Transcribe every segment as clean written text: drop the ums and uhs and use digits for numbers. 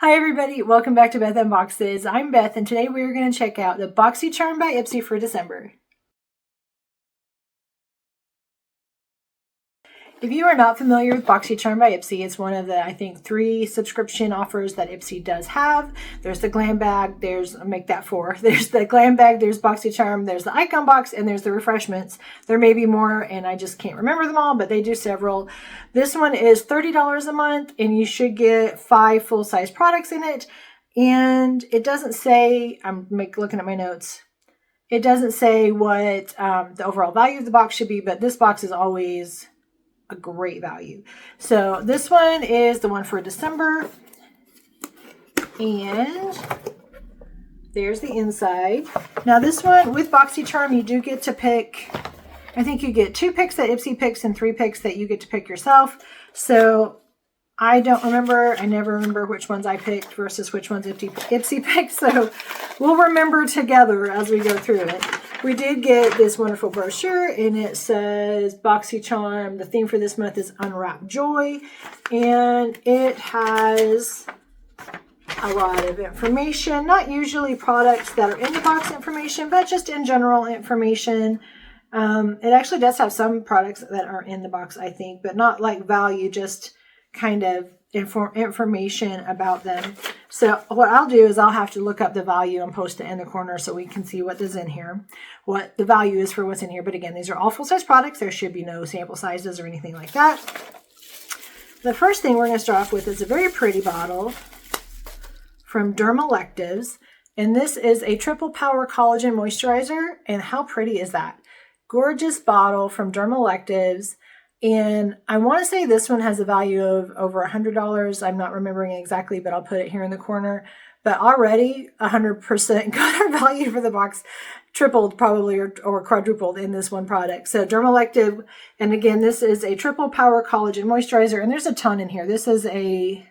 Hi everybody, welcome back to Beth Unboxes. I'm Beth and today we're going to check out the BoxyCharm by IPSY for December. If you are not familiar with BoxyCharm by IPSY, it's one of the, I think, 3 subscription offers that IPSY does have. There's the glam bag, there's the glam bag, there's BoxyCharm, there's the icon box, and there's the refreshments. There may be more, and I just can't remember them all, but they do several. This one is $30 a month, and you should get 5 full-size products in it. And it doesn't say, I'm looking at my notes, it doesn't say what the overall value of the box should be, but this box is always a great value. So this one is the one for December, and there's the inside. Now this one with BoxyCharm, you do get to pick, I think you get 2 picks that IPSY picks and 3 picks that you get to pick yourself. So I don't remember, I never remember which ones I picked versus which ones IPSY picked. So we'll remember together as we go through it. We did get this wonderful brochure, and it says BoxyCharm. The theme for this month is Unwrap Joy, and it has a lot of information, not usually products that are in the box information, but just in general information. It actually does have some products that are in the box, I think, but not like value, just kind of information about them. So what I'll do is I'll have to look up the value and post it in the corner so we can see what is in here, what the value is for what's in here. But again, these are all full-size products. There should be no sample sizes or anything like that. The first thing we're going to start off with is a very pretty bottle from Dermalectives, and this is a triple power collagen moisturizer. And how pretty is that? Gorgeous bottle from Dermalectives. And I want to say this one has a value of over $100. I'm not remembering exactly, but I'll put it here in the corner. But already 100% got our value for the box tripled probably or quadrupled in this one product. So Dermalective, and again, this is a triple power collagen moisturizer, and there's a ton in here. This is a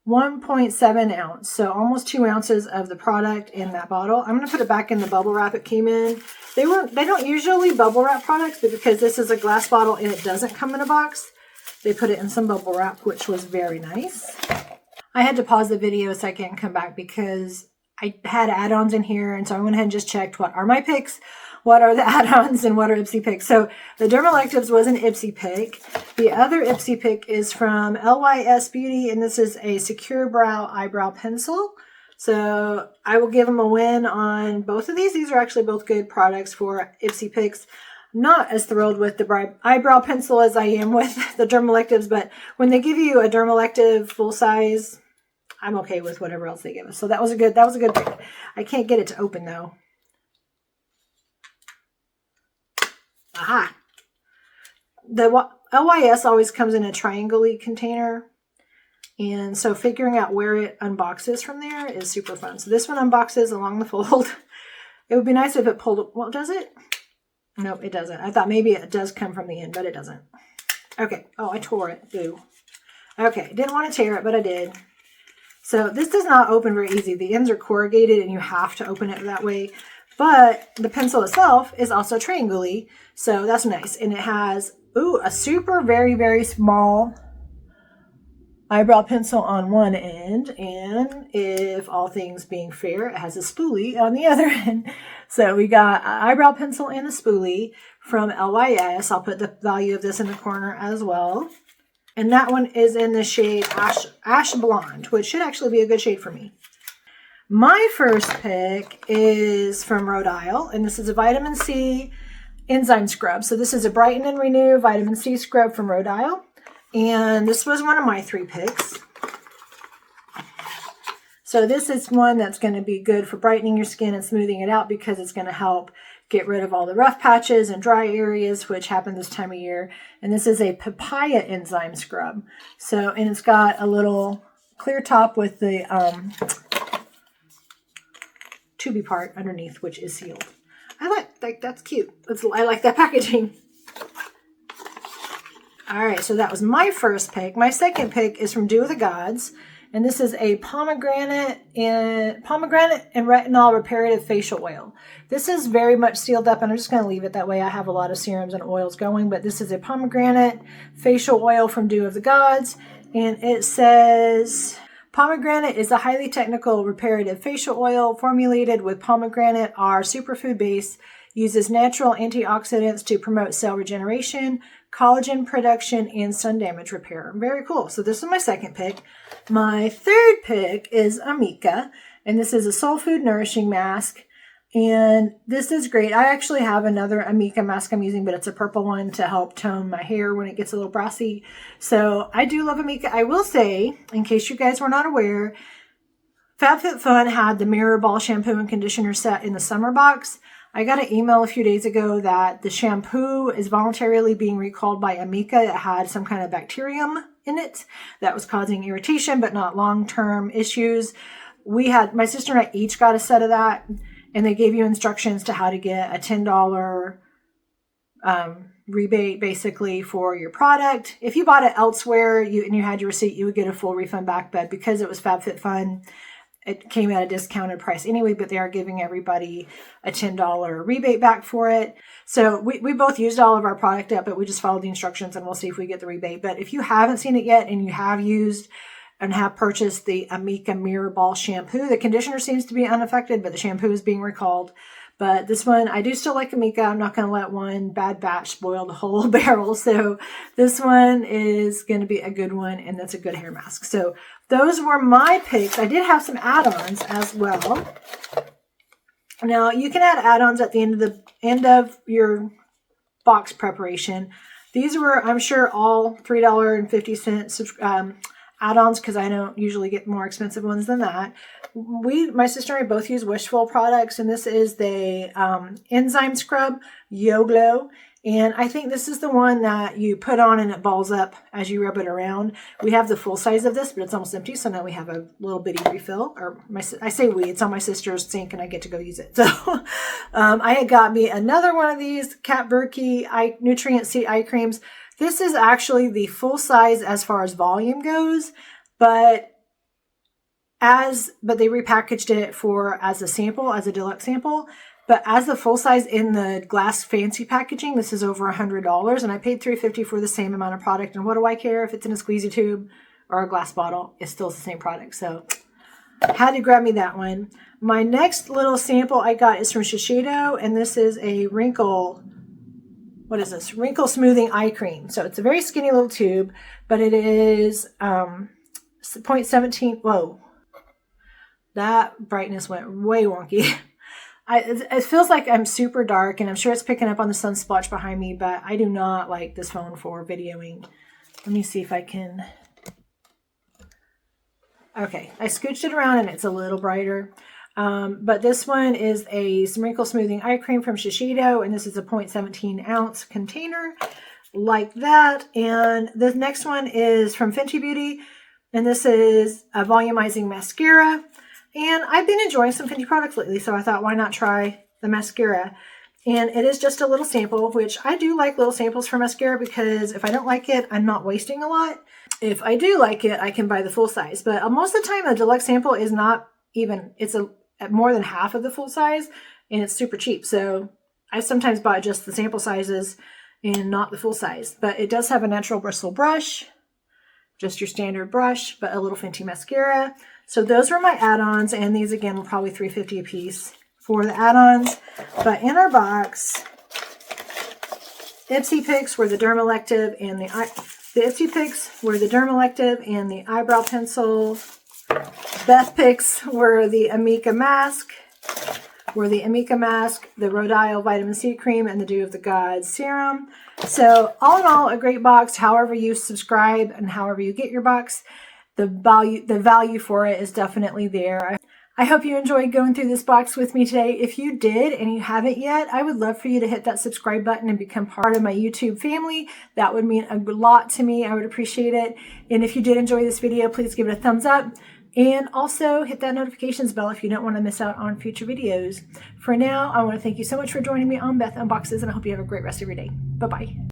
1.7 ounce, so almost 2 ounces of the product in that bottle. I'm going to put it back in the bubble wrap it came in. They don't usually bubble wrap products, but because this is a glass bottle and it doesn't come in a box, they put it in some bubble wrap, which was very nice. I had to pause the video a second and come back because I had add-ons in here, and so I went ahead and just checked what are my picks, what are the add-ons, and what are IPSY picks. So the Dermalectives was an IPSY pick. The other IPSY pick is from LYS Beauty, and this is a Secure Brow Eyebrow Pencil. So I will give them a win on both of these. These are actually both good products for IPSY picks. Not as thrilled with the eyebrow pencil as I am with the Dermalectives, but when they give you a Dermalective full size, I'm okay with whatever else they give us. So that was a good pick. I can't get it to open though. Aha. The LYS always comes in a triangle-y container. And so figuring out where it unboxes from there is super fun. So this one unboxes along the fold. It would be nice if it pulled, well, does it? Nope, it doesn't. I thought maybe it does come from the end, but it doesn't. Okay. Oh, I tore it. Boo. Okay. Didn't want to tear it, but I did. So this does not open very easy. The ends are corrugated and you have to open it that way. But the pencil itself is also triangle-y. So that's nice. And it has, a super, very, very small eyebrow pencil on one end, and if all things being fair, it has a spoolie on the other end. So we got an eyebrow pencil and a spoolie from LYS. I'll put the value of this in the corner as well. And that one is in the shade Ash Blonde, which should actually be a good shade for me. My first pick is from Rhode Isle, and this is a vitamin C enzyme scrub. So this is a Brighten and Renew vitamin C scrub from Rhode Isle. And this was one of my 3 picks. So this is one that's going to be good for brightening your skin and smoothing it out because it's going to help get rid of all the rough patches and dry areas, which happen this time of year. And this is a papaya enzyme scrub. So, and it's got a little clear top with the tubey part underneath, which is sealed. I like that's cute. I like that packaging. All right, so that was my first pick. My second pick is from Dew of the Gods, and this is a pomegranate and retinol reparative facial oil. This is very much sealed up, and I'm just going to leave it that way. I have a lot of serums and oils going, but this is a pomegranate facial oil from Dew of the Gods, and it says Pomegranate is a highly technical reparative facial oil formulated with pomegranate, our superfood base, uses natural antioxidants to promote cell regeneration, collagen production, and sun damage repair. Very cool. So this is my second pick. My third pick is Amika, and this is a soul food nourishing mask. And this is great. I actually have another Amika mask I'm using, but it's a purple one to help tone my hair when it gets a little brassy. So I do love Amika. I will say, in case you guys were not aware, FabFitFun had the Mirror Ball shampoo and conditioner set in the summer box. I got an email a few days ago that the shampoo is voluntarily being recalled by Amika. It had some kind of bacterium in it that was causing irritation, but not long-term issues. My sister and I each got a set of that. And they gave you instructions to how to get a $10 rebate basically for your product. If you bought it elsewhere and you had your receipt, you would get a full refund back. But because it was FabFitFun, it came at a discounted price anyway, but they are giving everybody a $10 rebate back for it. So we both used all of our product up, but we just followed the instructions and we'll see if we get the rebate. But if you haven't seen it yet and you have used and have purchased the Amika Mirror Ball shampoo, the conditioner seems to be unaffected, but the shampoo is being recalled. But this one, I do still like Amika. I'm not going to let one bad batch spoil the whole barrel. So this one is going to be a good one, and that's a good hair mask. So those were my picks. I did have some add-ons as well. Now, you can add add-ons at the end of your box preparation. These were, I'm sure, all $3.50 add-ons, because I don't usually get more expensive ones than that. My sister and I both use Wishful products, and this is the enzyme scrub Yo Glow, and I think this is the one that you put on and it balls up as you rub it around. We have the full size of this, but it's almost empty, so now we have a little bitty refill. Or I say we, it's on my sister's sink, and I get to go use it. So I had got me another one of these Kat Berkey Nutrient C eye creams. This is actually the full size as far as volume goes, but they repackaged it as a sample, as a deluxe sample. But as the full size in the glass fancy packaging, this is over $100, and I paid $3.50 for the same amount of product. And what do I care if it's in a squeezy tube or a glass bottle? It's still the same product. So I had to grab me that one. My next little sample I got is from Shiseido, and this is a wrinkle smoothing eye cream. So it's a very skinny little tube, but it is 0.17. Whoa, that brightness went way wonky. It feels like I'm super dark, and I'm sure it's picking up on the sun splotch behind me, but I do not like this phone for videoing. Let me see if I can. Okay, I scooched it around and it's a little brighter. But this one is a wrinkle smoothing eye cream from Shiseido, and this is a 0.17 ounce container like that. And the next one is from Fenty Beauty, and this is a volumizing mascara. And I've been enjoying some Fenty products lately, so I thought, why not try the mascara? And it is just a little sample, which I do like little samples for mascara, because if I don't like it, I'm not wasting a lot. If I do like it, I can buy the full size. But most of the time, a deluxe sample is not even, it's at more than half of the full size, and it's super cheap. So I sometimes buy just the sample sizes and not the full size. But it does have a natural bristle brush, just your standard brush, but a little Fenty mascara. So those were my add-ons, and these again were probably $3.50 a piece for the add-ons. But in our box, IPSY picks were the Dermalective and the IPSY picks were the Dermalective and the eyebrow pencil. Beth picks were the Amika mask, the Rhodial vitamin C cream, and the Dew of the Gods serum. So all in all, a great box. However you subscribe and however you get your box, the value for it is definitely there. I hope you enjoyed going through this box with me today. If you did and you haven't yet, I would love for you to hit that subscribe button and become part of my YouTube family. That would mean a lot to me. I would appreciate it. And if you did enjoy this video, please give it a thumbs up. And also hit that notifications bell if you don't want to miss out on future videos. For now, I want to thank you so much for joining me on Beth Unboxes, and I hope you have a great rest of your day. Bye-bye.